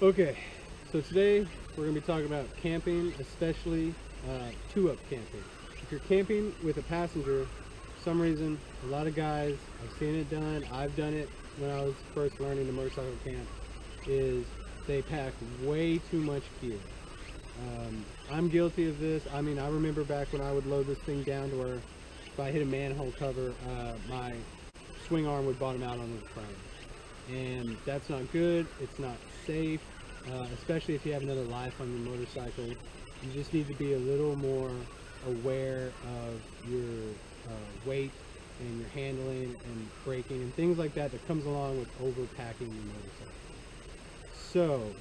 Okay, so today we're going to be talking about camping, especially two-up camping. If you're camping with a passenger, for some reason, a lot of guys, I've seen it done, I've done it when I was first learning to motorcycle camp, is they pack way too much gear. I'm guilty of this. I mean, I remember back when I would load this thing down to where if I hit a manhole cover, my swing arm would bottom out on the front. And that's not good. It's not safe, especially if you have another life on your motorcycle. You just need to be a little more aware of your weight and your handling and braking and things like that comes along with overpacking your motorcycle. So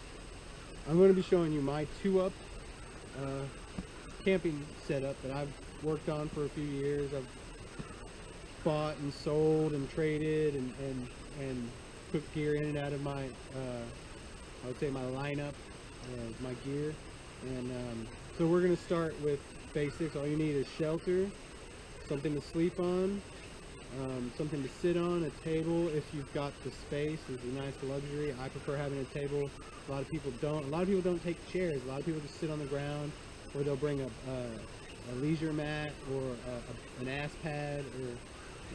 I'm going to be showing you my two-up camping setup that I've worked on for a few years. I've bought and sold and traded and put gear in and out of my I would say my lineup, my gear. And so we're going to start with basics. All you need is shelter, something to sleep on, something to sit on, a table if you've got the space. It's a nice luxury. I prefer having a table. A lot of people don't. A lot of people don't take chairs. A lot of people just sit on the ground, or they'll bring a leisure mat or an ass pad or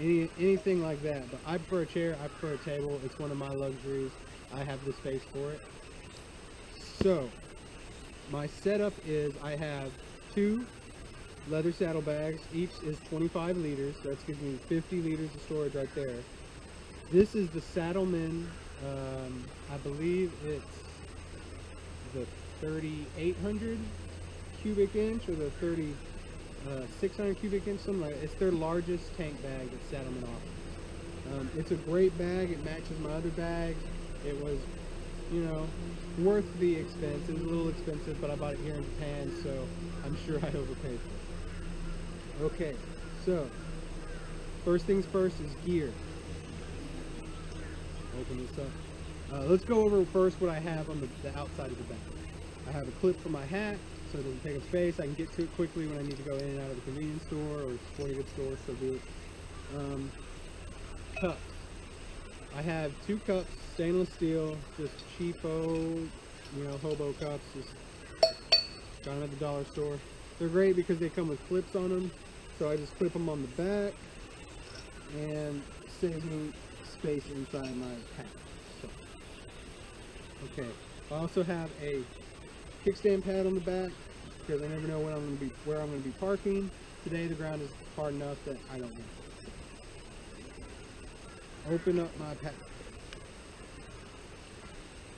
anything like that. But I prefer a chair. I prefer a table. It's one of my luxuries. I have the space for it. So my setup is I have two leather saddlebags. Each is 25 liters. So that's giving me 50 liters of storage right there. This is the Saddlemen. I believe it's the 3,800 cubic inch or the 3,600 cubic inch, something like that. It's their largest tank bag that Saddlemen offers. It's a great bag. It matches my other bags. It was, you know, worth the expense. It was a little expensive, but I bought it here in Japan, so I'm sure I overpaid for it. Okay, so first things first is gear. Open this up. Let's go over first what I have on the outside of the bag. I have a clip for my hat, so it doesn't take up space. I can get to it quickly when I need to go in and out of the convenience store or sporting goods store, so be it. Cups. I have two cups, stainless steel, just cheapo, you know, hobo cups. Just got them at the dollar store. They're great because they come with clips on them, so I just clip them on the back and saves me space inside my pack. So, okay, I also have a kickstand pad on the back because I never know where I'm going to be parking. Today the ground is hard enough that I don't know. Open up my pack.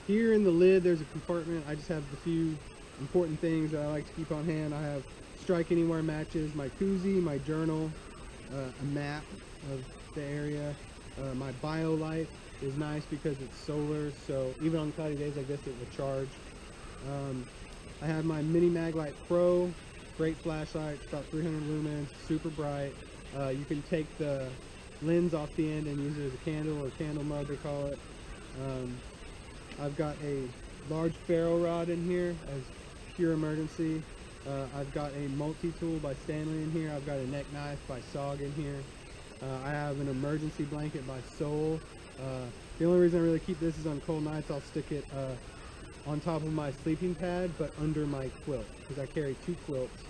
Here in the lid there's a compartment. I just have a few important things that I like to keep on hand. I have strike anywhere matches, my koozie, my journal, a map of the area. My BioLight is nice because it's solar, so even on cloudy days like this it will charge. I have my Mini Maglite Pro, great flashlight, it's about 300 lumens, super bright. You can take the lens off the end and use it as a candle or candle mug they call it. I've got a large ferro rod in here as pure emergency. I've got a multi-tool by Stanley in here. I've got a neck knife by SOG in here. I have an emergency blanket by Soul. The only reason I really keep this is on cold nights I'll stick it on top of my sleeping pad but under my quilt because I carry two quilts.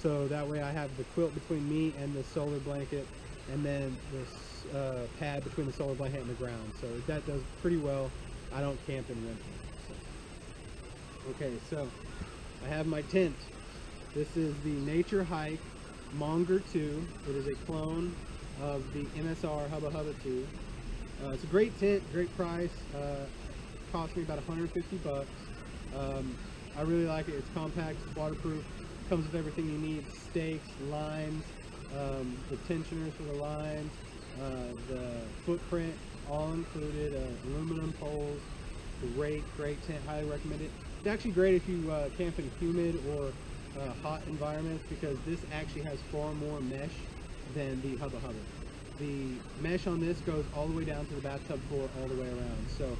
So that way I have the quilt between me and the solar blanket, and then this pad between the solar blanket and the ground. So that does pretty well. I don't camp in winter. So. Okay, so I have my tent. This is the Nature Hike Monger 2. It is a clone of the MSR Hubba Hubba 2. It's a great tent, great price. Cost me about 150 bucks. I really like it. It's compact, it's waterproof, comes with everything you need: stakes, lines, the tensioners for the lines, the footprint, all included, aluminum poles. Great tent, highly recommend it. It's actually great if you camp in humid or hot environments because this actually has far more mesh than the Hubba Hubba. The mesh on this goes all the way down to the bathtub floor all the way around. So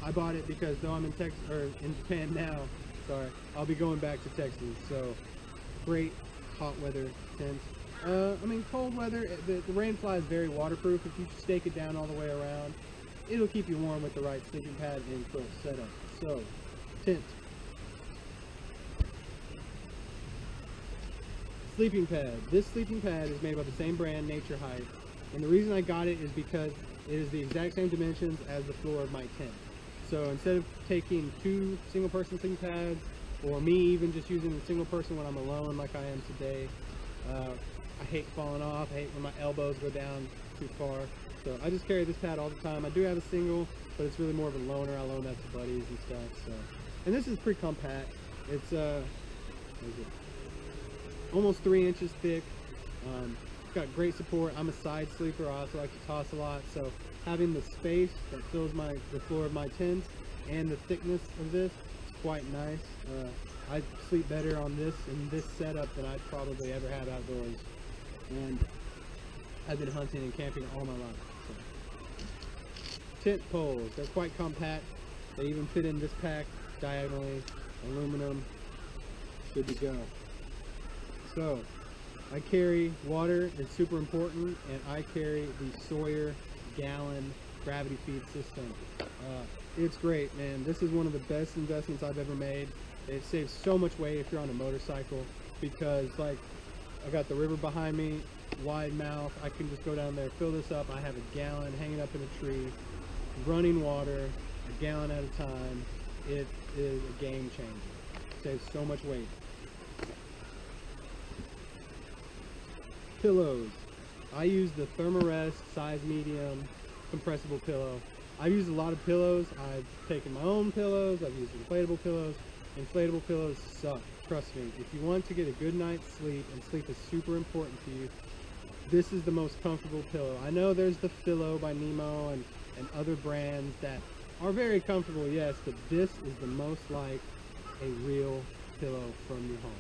I bought it because though I'm in Japan now, sorry, I'll be going back to Texas. So great hot weather tent. I mean, cold weather, the Rainfly is very waterproof. If you stake it down all the way around, it'll keep you warm with the right sleeping pad and quilt setup. So tent. Sleeping pad. This sleeping pad is made by the same brand, Nature Height, and the reason I got it is because it is the exact same dimensions as the floor of my tent. So instead of taking 2 single person sleeping pads, or me even just using a single person when I'm alone like I am today, I hate falling off, I hate when my elbows go down too far. So I just carry this pad all the time. I do have a single, but it's really more of a loaner. I loan that to buddies and stuff. So, and this is pretty compact. It's almost 3 inches thick. It's got great support. I'm a side sleeper. I also like to toss a lot. So having the space that fills the floor of my tent and the thickness of this is quite nice. I sleep better on this in this setup than I'd probably ever have outdoors. And I've been hunting and camping all my life. So. Tent poles, they're quite compact. They even fit in this pack diagonally, aluminum, good to go. So, I carry water, it's super important, and I carry the Sawyer gallon gravity feed system. It's great, man. This is one of the best investments I've ever made. It saves so much weight if you're on a motorcycle, because like I got the river behind me, wide mouth. I can just go down there, fill this up. I have a gallon hanging up in a tree, running water, a gallon at a time. It is a game changer. Saves so much weight. Pillows. I use the Thermarest size medium compressible pillow. I've used a lot of pillows. I've taken my own pillows. I've used inflatable pillows. Inflatable pillows suck. Trust me. If you want to get a good night's sleep, and sleep is super important to you, this is the most comfortable pillow. I know there's the Philo by Nemo and other brands that are very comfortable, yes, but this is the most like a real pillow from your home.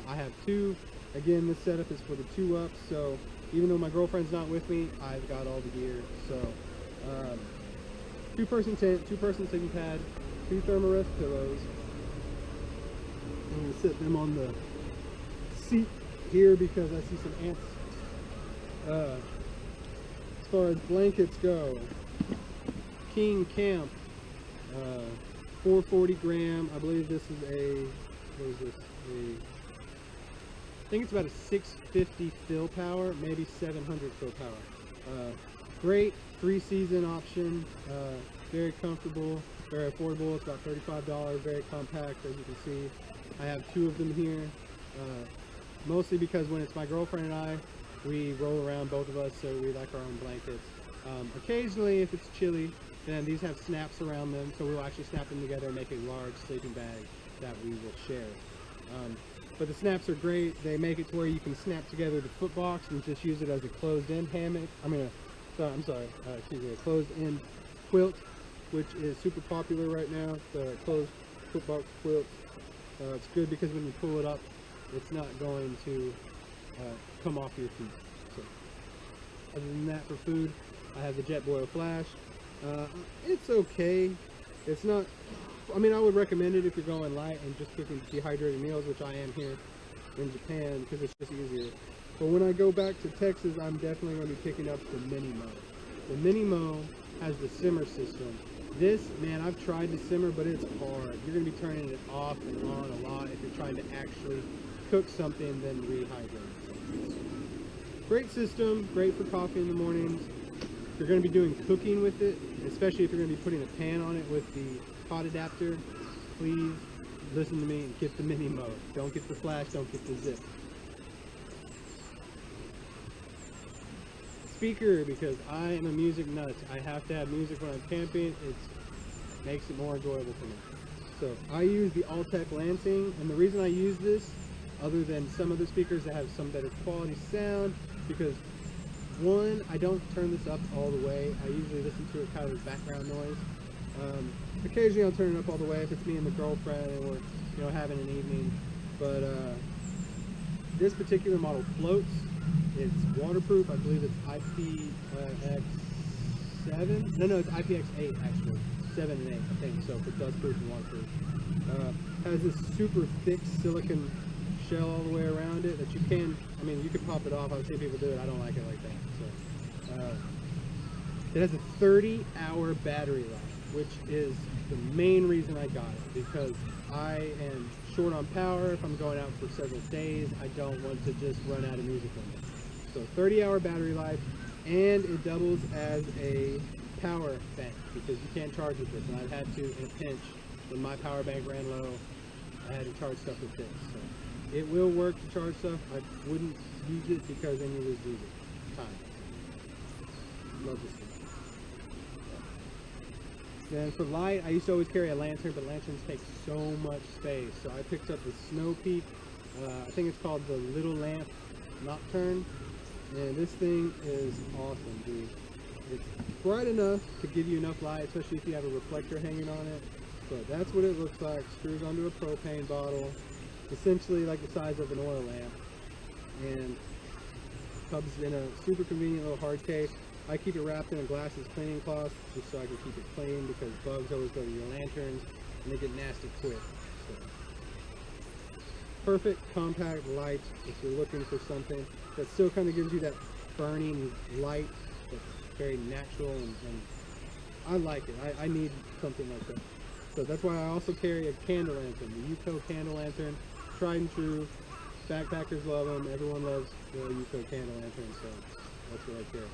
I have 2. Again, this setup is for the 2-up, so even though my girlfriend's not with me, I've got all the gear. So 2-person tent, 2-person sleeping pad, 2 Thermarest pillows. I'm going to set them on the seat here because I see some ants. As far as blankets go, King Camp, 440 gram. I believe this is a, what is this? I think it's about a 650 fill power, maybe 700 fill power. Great 3-season option, very comfortable, very affordable. It's about $35, very compact, as you can see. I have 2 of them here, mostly because when it's my girlfriend and I, we roll around, both of us, so we like our own blankets. Occasionally, if it's chilly, then these have snaps around them, so we'll actually snap them together and make a large sleeping bag that we will share. But the snaps are great. They make it to where you can snap together the foot box and just use it as a closed-end hammock. Excuse me, a closed-end quilt, which is super popular right now. The closed foot box quilt. It's good because when you pull it up, it's not going to come off your feet. So, other than that, for food, I have the Jetboil Flash. It's okay. It's not. I mean, I would recommend it if you're going light and just cooking dehydrated meals, which I am here in Japan because it's just easier. But when I go back to Texas, I'm definitely going to be picking up the Minimo. The Minimo has the simmer system. This, man, I've tried to simmer, but it's hard. You're going to be turning it off and on a lot if you're trying to actually cook something, then rehydrate. Great system, great for coffee in the mornings. If you're going to be doing cooking with it, especially if you're going to be putting a pan on it with the pot adapter, please listen to me and get the Minimo. Don't get the Flash, don't get the Zip. Speaker, because I am a music nut. I have to have music when I'm camping. It makes it more enjoyable for me. So I use the Altec Lansing, and the reason I use this, other than some other speakers that have some better quality sound, because one, I don't turn this up all the way. I usually listen to it kind of as background noise. Occasionally I'll turn it up all the way if it's me and the girlfriend and we're having an evening. But this particular model floats. It's waterproof. I believe it's IPX7. No, it's IPX8 actually. 7 and 8, I think. So for dustproof and waterproof. Has this super thick silicone shell all the way around it that you can. I mean, you can pop it off. I've seen people do it. I don't like it like that. So it has a 30-hour battery life. which is the main reason I got it, because I am short on power. If I'm going out for several days, I don't want to just run out of music on it. So 30-hour battery life, and it doubles as a power bank because you can't charge with this, and I've had to in a pinch when my power bank ran low. I had to charge stuff with this. So it will work to charge stuff. I wouldn't use it because then you lose music time. Love this thing. Then for light, I used to always carry a lantern, but lanterns take so much space. So I picked up the Snow Peak. I think it's called the Little Lamp Nocturne. And this thing is awesome, dude. It's bright enough to give you enough light, especially if you have a reflector hanging on it. But that's what it looks like. Screws onto a propane bottle, essentially like the size of an oil lamp. And comes in a super convenient little hard case. I keep it wrapped in a glasses cleaning cloth just so I can keep it clean, because bugs always go to your lanterns and they get nasty quick. So, perfect compact light if you're looking for something that still kind of gives you that burning light that's very natural, and I like it. I need something like that. So that's why I also carry a candle lantern, the UCO candle lantern, tried and true. Backpackers love them. Everyone loves the UCO candle lantern, so that's what I carry.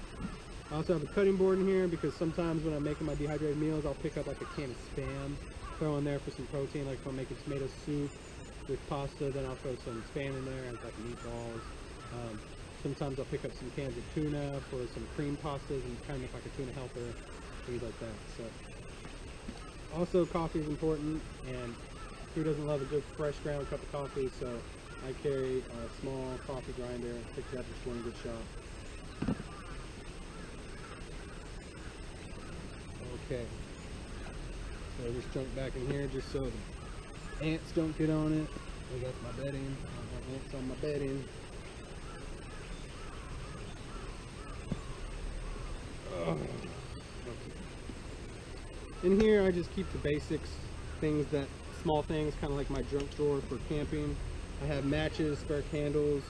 I also have a cutting board in here because sometimes when I'm making my dehydrated meals, I'll pick up like a can of Spam, throw in there for some protein. Like if I'm making tomato soup with pasta, then I'll throw some Spam in there and like meatballs. Sometimes I'll pick up some cans of tuna for some cream pastas and kind of make like a tuna helper, things like that. So, also coffee is important, and who doesn't love a good fresh ground cup of coffee? So I carry a small coffee grinder, picked it up just one good shop. Okay, so just junk back in here just so the ants don't get on it. I got my bedding. I have ants on my bedding. Okay. In here I just keep the basics, things that, small things, kind of like my junk drawer for camping. I have matches, spare candles.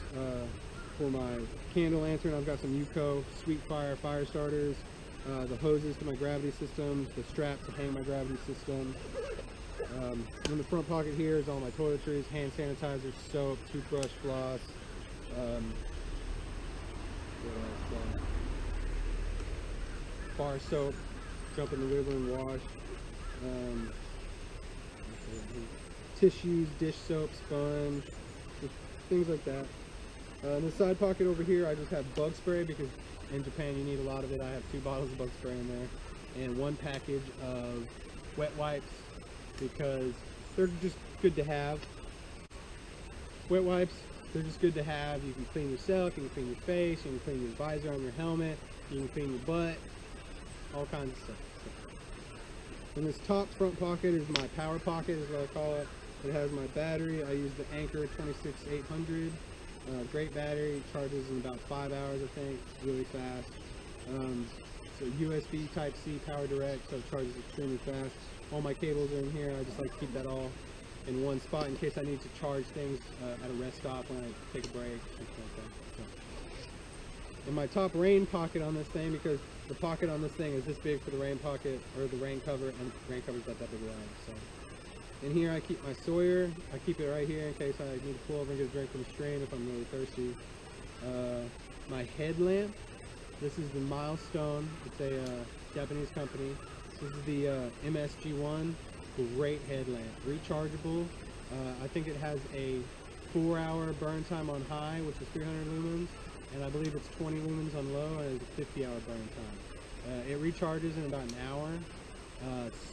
For my candle lantern, I've got some UCO Sweet Fire fire starters. The hoses to my gravity system, the strap to hang my gravity system. In the front pocket here is all my toiletries, hand sanitizer, soap, toothbrush, floss. Bar soap, jump in the river and wash. Tissues, dish soap, sponge, things like that. In the side pocket over here, I just have bug spray because in Japan you need a lot of it. I have 2 bottles of bug spray in there and 1 package of wet wipes because they're just good to have. Wet wipes, they're just good to have. You can clean yourself, you can clean your face, you can clean your visor on your helmet, you can clean your butt, all kinds of stuff. In this top front pocket is my power pocket, is what I call it. It has my battery. I use the Anchor 26800. Great battery, charges in about 5 hours, I think, really fast. So USB Type-C power direct, so it charges extremely fast. All my cables are in here. I just like to keep that all in one spot in case I need to charge things at a rest stop when I take a break, something like that. So. In my top rain pocket on this thing, because the pocket on this thing is this big for the rain pocket, or the rain cover, and the rain cover's not that big around. So. In here I keep my Sawyer. I keep it right here in case I need to pull over and get a drink from the stream if I'm really thirsty. My headlamp. This is the Milestone. It's a Japanese company. This is the MSG1. Great headlamp. Rechargeable. I think it has a 4-hour burn time on high, which is 300 lumens. And I believe it's 20 lumens on low, and it's a 50-hour burn time. It recharges in about an hour.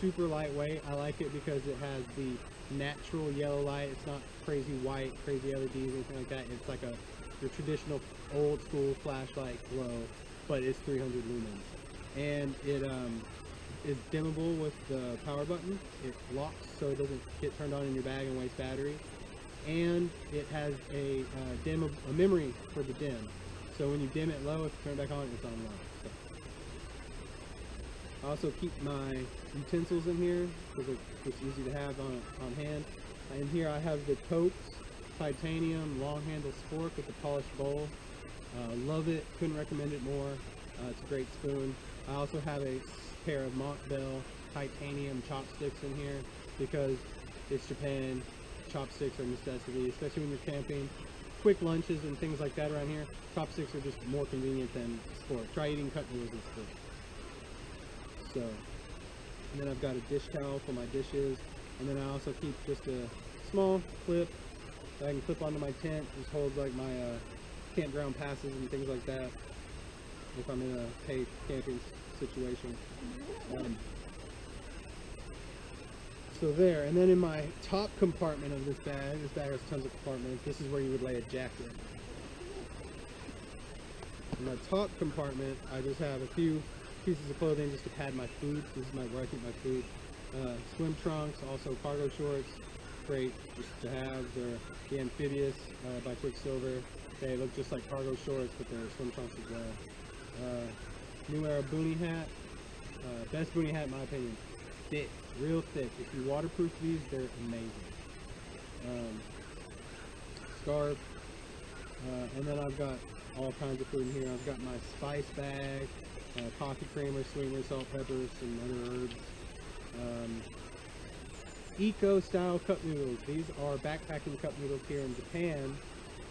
Super lightweight. I like it because it has the natural yellow light. It's not crazy white, crazy LEDs, anything like that. It's like your traditional old school flashlight glow, but it's 300 lumens. And it is dimmable with the power button. It locks so it doesn't get turned on in your bag and waste battery. And it has a memory for the dim. So when you dim it low, if you turn it back on, it's on low. So. I also keep my utensils in here because it's easy to have on hand. In here I have the Coates titanium long handle spork with the polished bowl. Love it, couldn't recommend it more. It's a great spoon. I also have a pair of Montbell titanium chopsticks in here because it's Japan. Chopsticks are necessity, especially when you're camping. Quick lunches and things like that around here, chopsticks are just more convenient than sport. Try eating cut noodles in sport. So, and then I've got a dish towel for my dishes, and then I also keep just a small clip that I can clip onto my tent. Just holds like my campground passes and things like that if I'm in a paid camping situation. So there, and then in my top compartment of this bag has tons of compartments. This is where you would lay a jacket. In my top compartment, I just have a few pieces of clothing just to pad my food. This is where I keep my food. Swim trunks, also cargo shorts, great just to have. They're the Amphibious by Quicksilver. They look just like cargo shorts, but they're swim trunks as well. New Era boonie hat, best boonie hat in my opinion. Thick, real thick. If you waterproof these, they're amazing. Scarf, and then I've got all kinds of food in here. I've got my spice bag, coffee creamer, sweetener, salt, pepper, some other herbs. Eco style cup noodles. These are backpacking cup noodles here in Japan,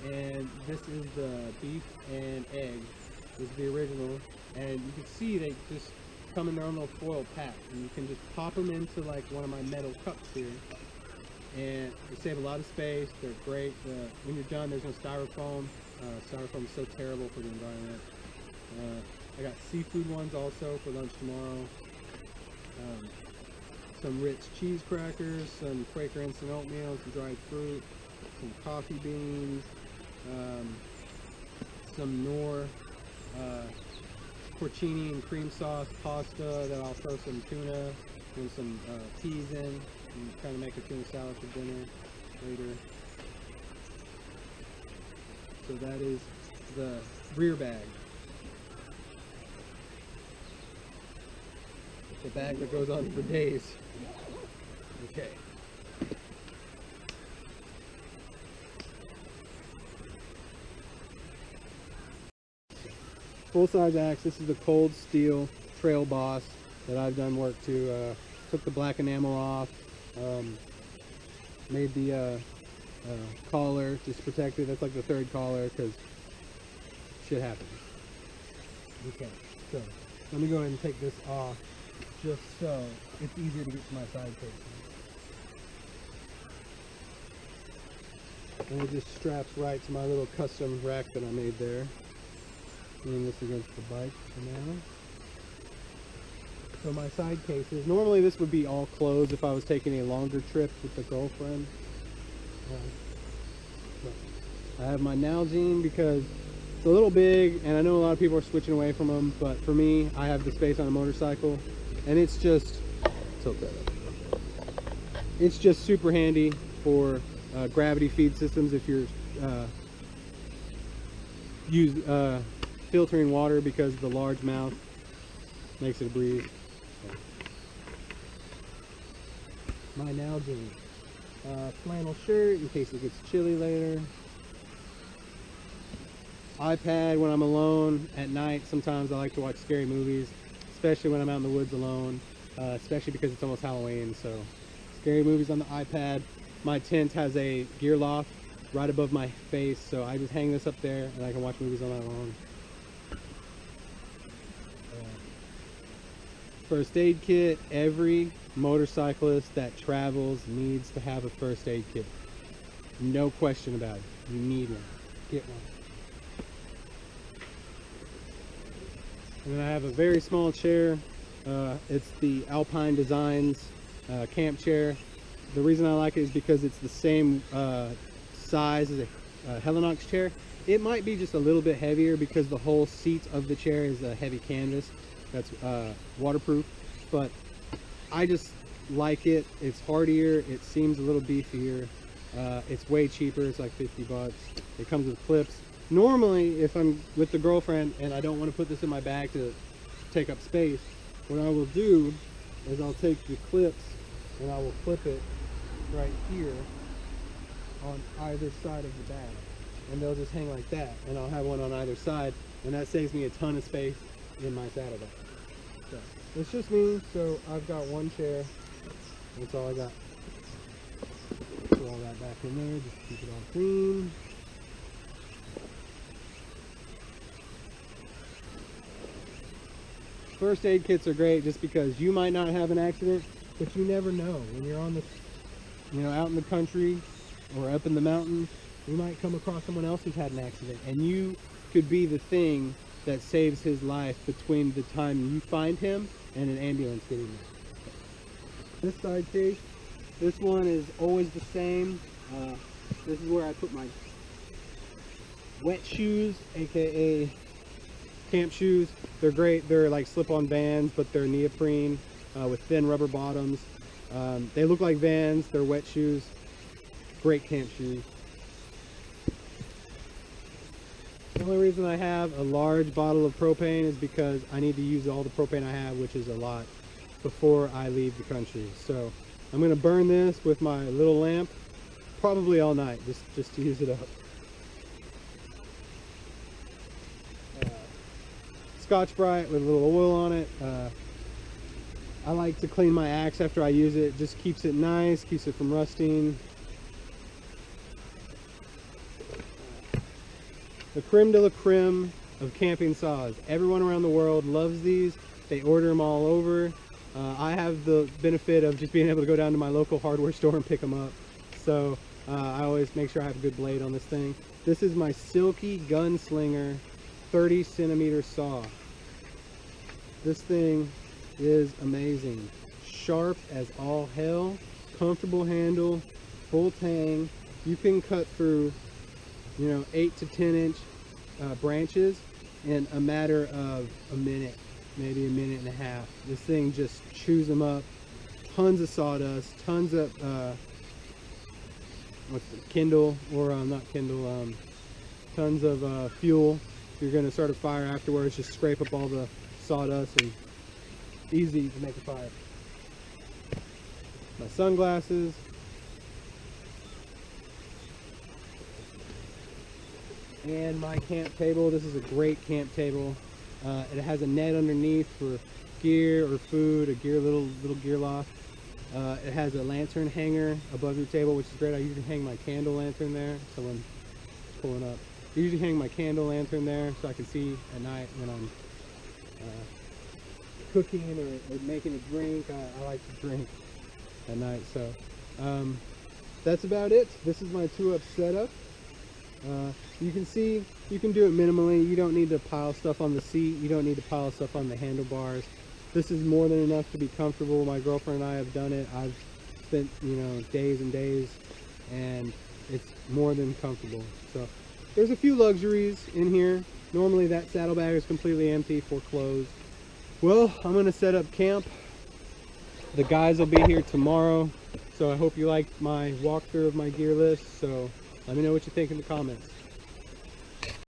and this is the beef and egg. This is the original, and you can see they just come in their own little foil pack, and you can just pop them into like one of my metal cups here, and they save a lot of space. They're great. When you're done, there's no styrofoam. Styrofoam is so terrible for the environment. I got seafood ones also for lunch tomorrow. Some Ritz cheese crackers, some Quaker instant oatmeal, some dried fruit, some coffee beans, some Knorr porcini and cream sauce pasta that I'll throw some tuna and some peas in, and trying to make a tuna salad for dinner later. So that is the rear bag. The bag that goes on for days. Okay. Full-size axe. This is the Cold Steel Trail Boss that I've done work to. Took the black enamel off, made the collar just protected. That's like the third collar because shit happens. Okay, so let me go ahead and take this off just so it's easier to get to my side casing. And it just straps right to my little custom rack that I made there. Leaning this against the bike for now. So my side cases, normally this would be all closed if I was taking a longer trip with the girlfriend. I have my Nalgene because it's a little big, and I know a lot of people are switching away from them, but for me, I have the space on a motorcycle, and it's just, tilt that up. It's just super handy for gravity feed systems if you're filtering water because the large mouth makes it a breeze. My Nalgene flannel shirt in case it gets chilly later. iPad when I'm alone at night. Sometimes I like to watch scary movies, especially when I'm out in the woods alone, especially because it's almost Halloween, so scary movies on the iPad. My tent has a gear loft right above my face, so I just hang this up there and I can watch movies all night long. First aid kit. Every motorcyclist that travels needs to have a first aid kit. No question about it. You need one. Get one. And then I have a very small chair. It's the Alpine Designs camp chair. The reason I like it is because it's the same size as a Helinox chair. It might be just a little bit heavier because the whole seat of the chair is a heavy canvas that's waterproof, but I just like it. It's hardier, it seems a little beefier, it's way cheaper. It's like 50 bucks. It comes with clips. Normally if I'm with the girlfriend and I don't want to put this in my bag to take up space, what I will do is I'll take the clips and I will clip it right here on either side of the bag, and they'll just hang like that, and I'll have one on either side, and that saves me a ton of space in my saddlebag. So It's just me, so I've got one chair. That's all I got. Put all that back in there, just keep it all clean. First aid kits are great just because you might not have an accident, but you never know. When you're on the, out in the country or up in the mountains, you might come across someone else who's had an accident, and you could be the thing that saves his life between the time you find him and an ambulance getting there. This side case, this one is always the same. This is where I put my wet shoes, aka camp shoes. They're great. They're like slip-on Vans, but they're neoprene with thin rubber bottoms. They look like Vans. They're wet shoes. Great camp shoes. The only reason I have a large bottle of propane is because I need to use all the propane I have, which is a lot, before I leave the country. So I'm going to burn this with my little lamp probably all night, just to use it up. Scotch-Brite with a little oil on it. I like to clean my axe after I use it. Just keeps it nice, keeps it from rusting. The creme de la creme of camping saws. Everyone around the world loves these. They order them all over. I have the benefit of just being able to go down to my local hardware store and pick them up. So I always make sure I have a good blade on this thing. This is my Silky Gunslinger 30 centimeter saw. This thing is amazing. Sharp as all hell, comfortable handle, full tang. You can cut through 8 to 10 inch branches in a matter of a minute, maybe a minute and a half. This thing just chews them up. Tons of sawdust, tons of Kindle, or not Kindle, tons of fuel. If you're going to start a fire afterwards, just scrape up all the sawdust, and easy to make a fire. My sunglasses. And my camp table. This is a great camp table. It has a net underneath for gear or food, a little gear loft. It has a lantern hanger above your table, which is great. I usually hang my candle lantern there. Someone's pulling up. I usually hang my candle lantern there so I can see at night when I'm cooking or making a drink. I like to drink at night. So that's about it. This is my 2-up setup. You can see you can do it minimally. You don't need to pile stuff on the seat. You don't need to pile stuff on the handlebars. This is more than enough to be comfortable. My girlfriend and I have done it. I've spent days and days, and it's more than comfortable. So there's a few luxuries in here. Normally that saddlebag is completely empty for clothes. Well, I'm gonna set up camp. The guys will be here tomorrow, so I hope you liked my walkthrough of my gear list. So let me know what you think in the comments.